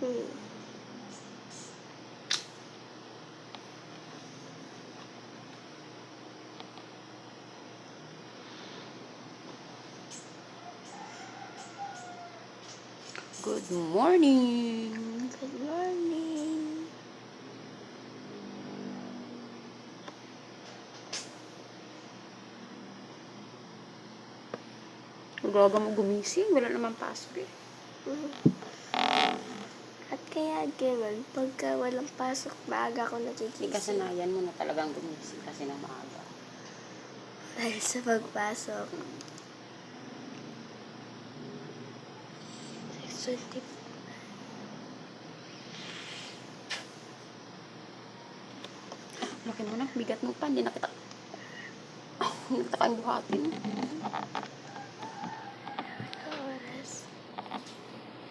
Good morning! Good morning. Gaga mo gumising, wala naman pasok eh. At kaya ganun, pagka walang pasok, maaga ako Di nagigising. kasanayan mo na talagang gumising kasi na maaga. Dahil sa pagpasok. Sexual tip. Laki mo na, bigat mo pa, hindi na kita kayang buhatin.